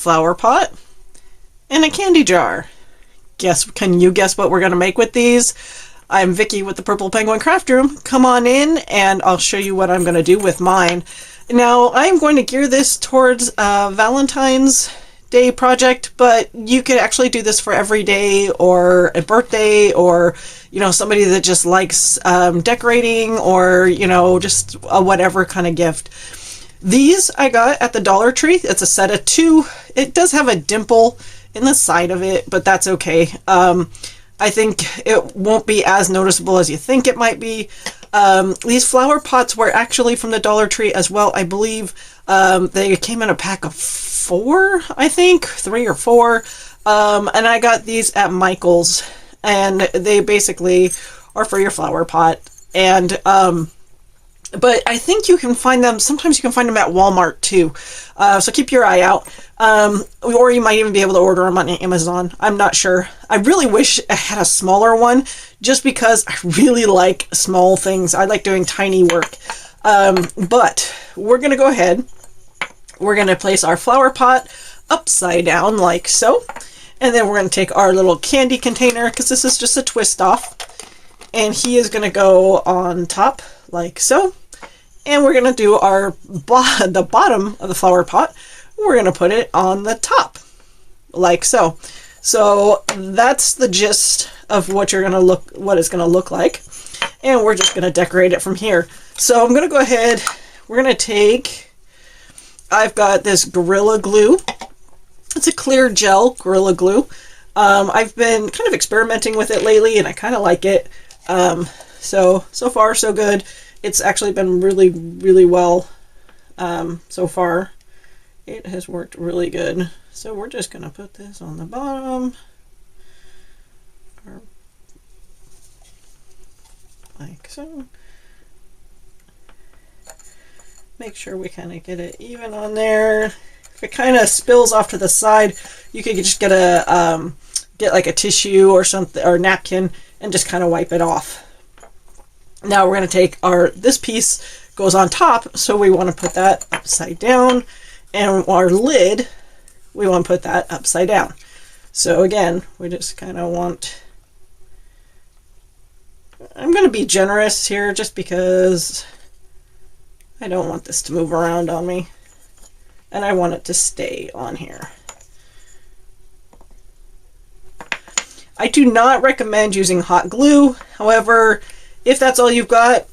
flower pot, and a candy jar. Can you guess what we're going to make with these? I'm Vicky with the Purple Penguin Craft Room. Come on in and I'll show you what I'm going to do with mine. Now, I'm going to gear this towards Valentine's Day project, but you could actually do this for every day or a birthday, or somebody that just likes decorating, or just a whatever kind of gift. These I got at the Dollar Tree. It's a set of 2. It does have a dimple in the side of it, but that's okay. I think it won't be as noticeable as you think it might be. These flower pots were actually from the Dollar Tree as well. I believe they came in a pack of 4, I think, 3 or 4. And I got these at Michael's, and they basically are for your flower pot. And but I think you can find them, sometimes you can find them at Walmart too. So keep your eye out. Or you might even be able to order them on Amazon. I'm not sure. I really wish I had a smaller one, just because I really like small things. I like doing tiny work. But we're going to go ahead. We're going to place our flower pot upside down like so. And then we're going to take our little candy container, because this is just a twist off. And he is going to go on top like so. And we're going to do the bottom of the flower pot. We're going to put it on the top like so. So that's the gist of what it's going to look like. And we're just going to decorate it from here. So I'm going to go ahead. We're going to take, I've got this Gorilla Glue. It's a clear gel Gorilla Glue. I've been kind of experimenting with it lately, and I kind of like it. So far so good. It's actually been really, really well so far. It has worked really good. So we're just going to put this on the bottom. Like so. Make sure we kind of get it even on there. If it kind of spills off to the side, you could just get like a tissue or something, or napkin, and just kind of wipe it off. Now we're going to take this piece goes on top, so we want to put that upside down, and our lid, we want to put that upside down. So again, we just kind of I'm going to be generous here, just because I don't want this to move around on me, and I want it to stay on here. I do not recommend using hot glue. However, if that's all you've got,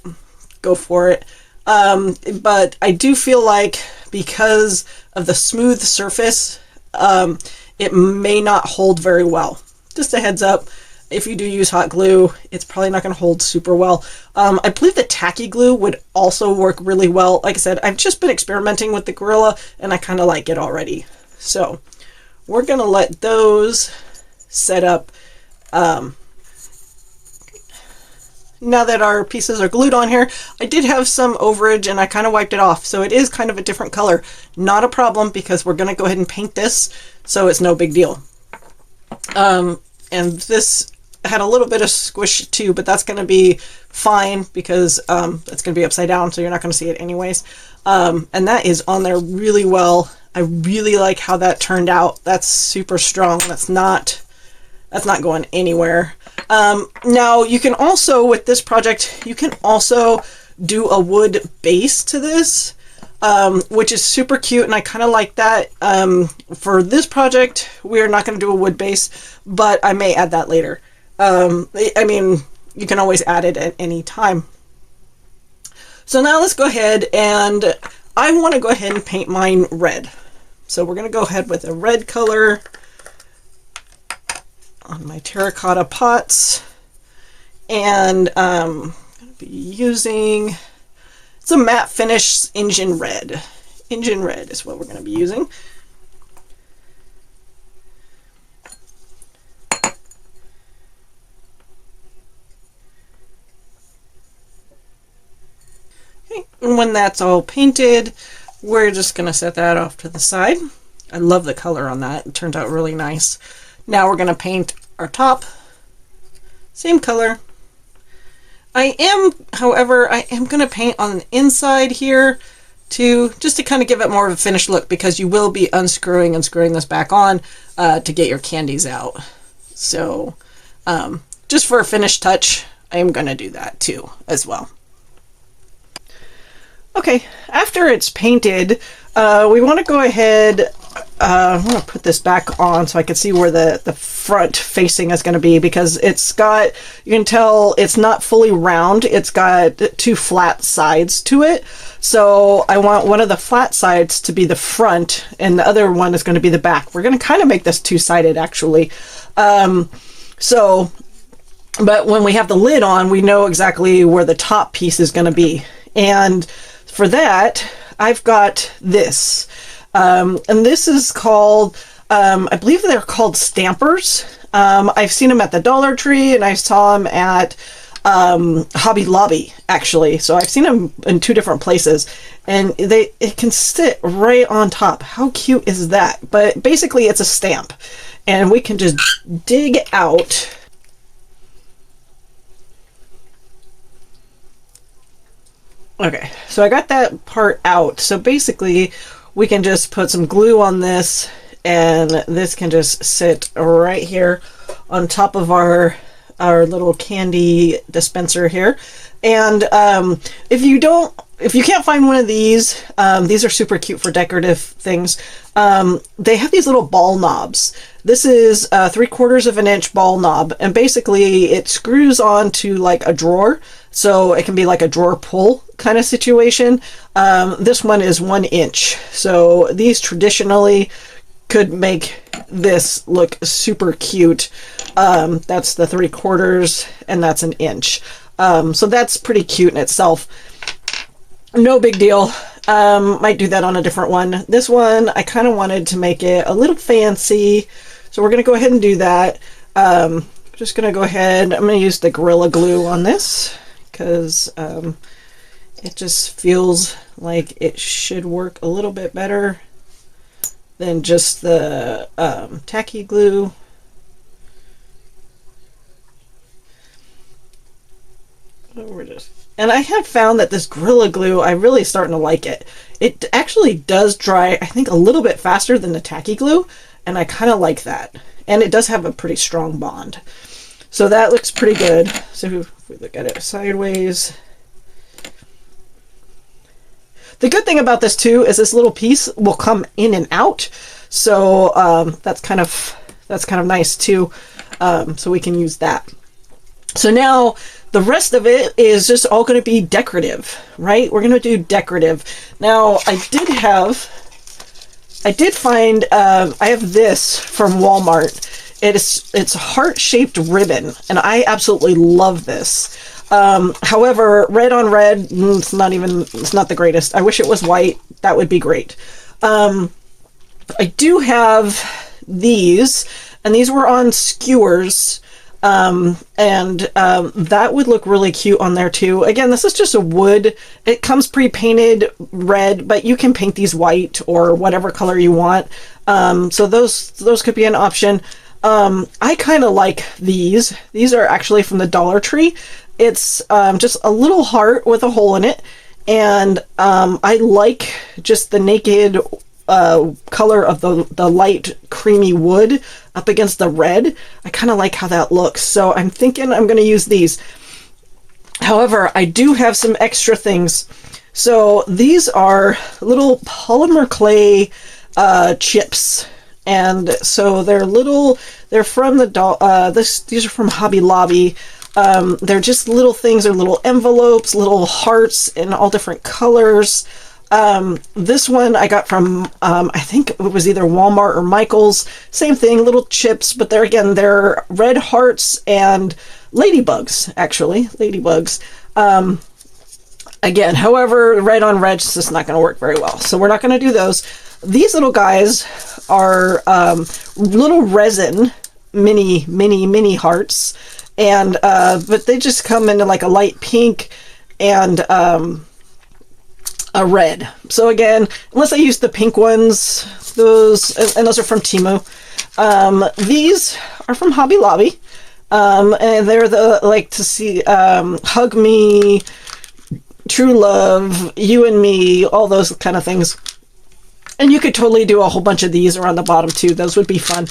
go for it. But I do feel like, because of the smooth surface, it may not hold very well. Just a heads up. If you do use hot glue, it's probably not going to hold super well. I believe the tacky glue would also work really well. Like I said, I've just been experimenting with the Gorilla, and I kind of like it already. So we're going to let those set up. Now that our pieces are glued on here, I did have some overage, and I kind of wiped it off. So it is kind of a different color. Not a problem, because we're going to go ahead and paint this, so it's no big deal. And this had a little bit of squish too, but that's going to be fine, because it's going to be upside down, so you're not going to see it anyways. And that is on there really well. I really like how that turned out. That's super strong. That's not going anywhere. Now you can also, with this project, you can also do a wood base to this, which is super cute, and I kind of like that. For this project, we're not going to do a wood base, but I may add that later. I mean, you can always add it at any time. So now let's go ahead, and I want to go ahead and paint mine red. So we're going to go ahead with a red color on my terracotta pots, and I'm going to be using, it's a matte finish engine red. Engine red is what we're going to be using. Okay, and when that's all painted, we're just going to set that off to the side. I love the color on that. It turns out really nice. Now we're going to paint our top. Same color. However, I am going to paint on the inside here to just to kind of give it more of a finished look, because you will be unscrewing and screwing this back on to get your candies out. So just for a finished touch, I am going to do that too as well. Okay, after it's painted, we want to go ahead, I'm going to put this back on so I can see where the front facing is going to be, because it's got, you can tell it's not fully round, it's got two flat sides to it. So I want one of the flat sides to be the front and the other one is going to be the back. We're going to kind of make this two-sided actually. But when we have the lid on, we know exactly where the top piece is going to be. And for that, I've got this. And this is called, I believe they're called stampers. I've seen them at the Dollar Tree and I saw them at Hobby Lobby actually. So I've seen them in two different places, and it can sit right on top. How cute is that? But basically it's a stamp, and we can just dig out. Okay, so I got that part out. So basically we can just put some glue on this, and this can just sit right here on top of our little candy dispenser here. And if you can't find one of these are super cute for decorative things. They have these little ball knobs. This is a 3/4 of an inch ball knob, and basically it screws on to like a drawer, so it can be like a drawer pull kind of situation. This one is 1 inch, so these traditionally could make this look super cute. That's the 3/4 and that's 1 inch. So that's pretty cute in itself. No big deal. Might do that on a different one. This one, I kind of wanted to make it a little fancy, so we're going to go ahead and do that. Just going to go ahead, I'm going to use the Gorilla Glue on this, because it just feels like it should work a little bit better than just the tacky glue. And I have found that this Gorilla Glue, I'm really starting to like it. It actually does dry, I think, a little bit faster than the tacky glue, and I kind of like that. And it does have a pretty strong bond. So that looks pretty good. So if we look at it sideways. The good thing about this too is this little piece will come in and out. So that's kind of nice too. So we can use that. So now the rest of it is just all going to be decorative, right? We're going to do decorative. Now I did find, I have this from Walmart. It's heart-shaped ribbon, and I absolutely love this. However, red on red, it's not the greatest. I wish it was white. That would be great. I do have these, and these were on skewers. That would look really cute on there too. Again, this is just a wood. It comes pre-painted red, but you can paint these white or whatever color you want. So those could be an option. I kind of like these. These are actually from the Dollar Tree. It's just a little heart with a hole in it, and I like just the naked color of the light creamy wood up against the red. I kind of like how that looks, so I'm thinking I'm going to use these. However, I do have some extra things. So these are little polymer clay chips, and so they're from the these are from Hobby Lobby. They're just little things, they're little envelopes, little hearts in all different colors. This one I got from, I think it was either Walmart or Michael's. Same thing, little chips, but they're red hearts and ladybugs, actually. Ladybugs. Again, however, red on red is just not going to work very well. So we're not going to do those. These little guys are little resin mini hearts. And, but they just come into like a light pink and a red. So again, unless I use the pink ones, those are from Temu. These are from Hobby Lobby, and they're the hug me true love, you and me, all those kind of things. And you could totally do a whole bunch of these around the bottom too. Those would be fun.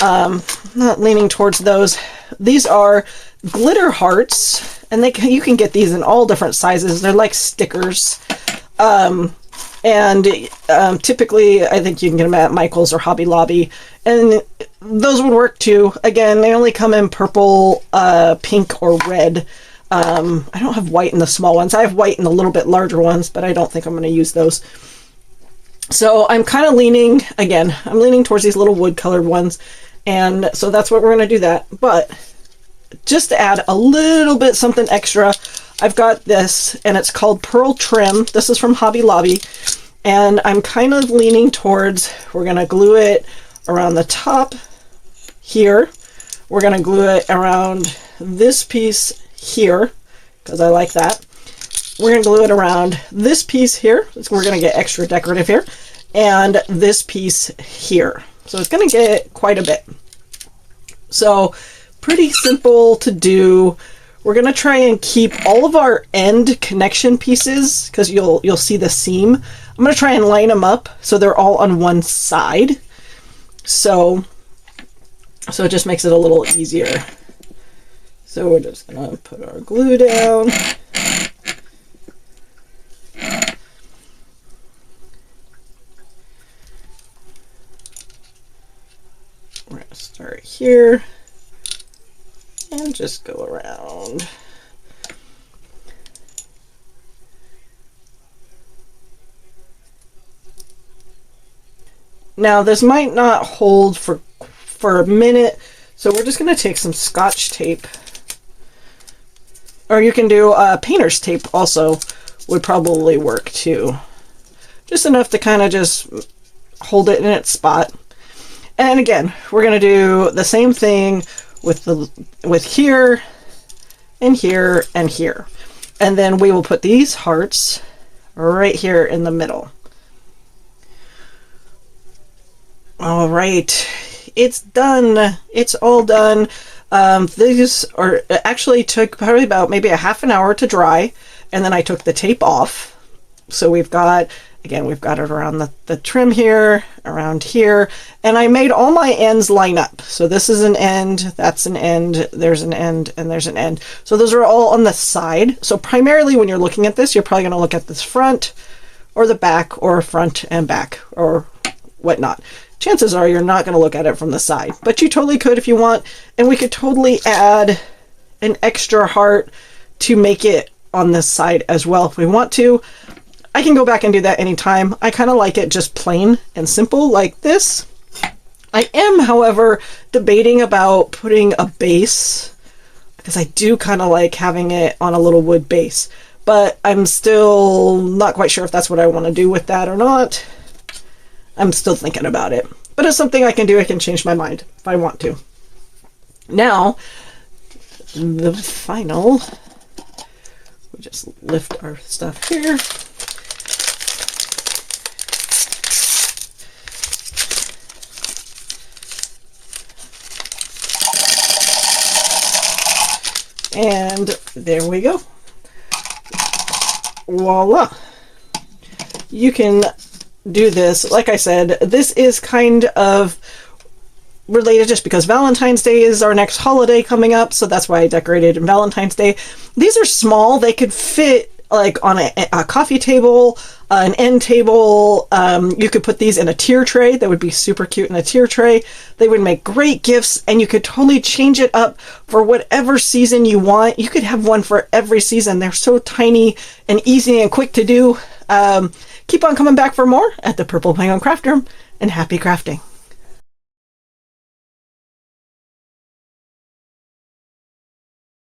Not leaning towards those. These are glitter hearts, and you can get these in all different sizes. They're like stickers. Typically I think you can get them at Michael's or Hobby Lobby, and those would work too. Again, they only come in purple, pink, or red. I don't have white in the small ones. I have white in the little bit larger ones, but I don't think I'm going to use those. So I'm kind of leaning, again, I'm leaning towards these little wood colored ones, and so that's what we're going to do that. But just to add a little bit something extra, I've got this, and it's called Pearl Trim. This is from Hobby Lobby, and I'm kind of leaning towards, we're going to glue it around the top here. We're going to glue it around this piece here, because I like that. We're going to glue it around this piece here. We're going to get extra decorative here. And this piece here. So it's going to get quite a bit. So pretty simple to do. We're going to try and keep all of our end connection pieces, because you'll see the seam. I'm going to try and line them up so they're all on one side. So it just makes it a little easier. So we're just going to put our glue down. We're going to start here and just go around. Now this might not hold for a minute, so we're just going to take some Scotch tape, or you can do painter's tape also, would probably work too. Just enough to kind of just hold it in its spot. And again, we're going to do the same thing with here and here and here. And then we will put these hearts right here in the middle. All right, it's done. It's all done. These actually took probably about maybe a half an hour to dry, and then I took the tape off. So we've got, again, we've got it around the trim here, around here, and I made all my ends line up. So this is an end, that's an end, there's an end, and there's an end. So those are all on the side. So primarily when you're looking at this, you're probably going to look at this front or the back, or front and back, or whatnot. Chances are you're not going to look at it from the side, but you totally could if you want. And we could totally add an extra heart to make it on this side as well if we want to. I can go back and do that anytime. I kind of like it just plain and simple like this. I am, however, debating about putting a base, because I do kind of like having it on a little wood base, but I'm still not quite sure if that's what I want to do with that or not. I'm still thinking about it, but it's something I can do. I can change my mind if I want to. Now, the final, we just lift our stuff here. And there we go. Voila. You can do this. Like I said, this is kind of related just because Valentine's Day is our next holiday coming up, so that's why I decorated in Valentine's Day. These are small. They could fit like on a coffee table, an end table. You could put these in a tier tray. That would be super cute in a tier tray. They would make great gifts, and you could totally change it up for whatever season you want. You could have one for every season. They're so tiny and easy and quick to do. Keep on coming back for more at the Purple Penguin Craft Room, and happy crafting.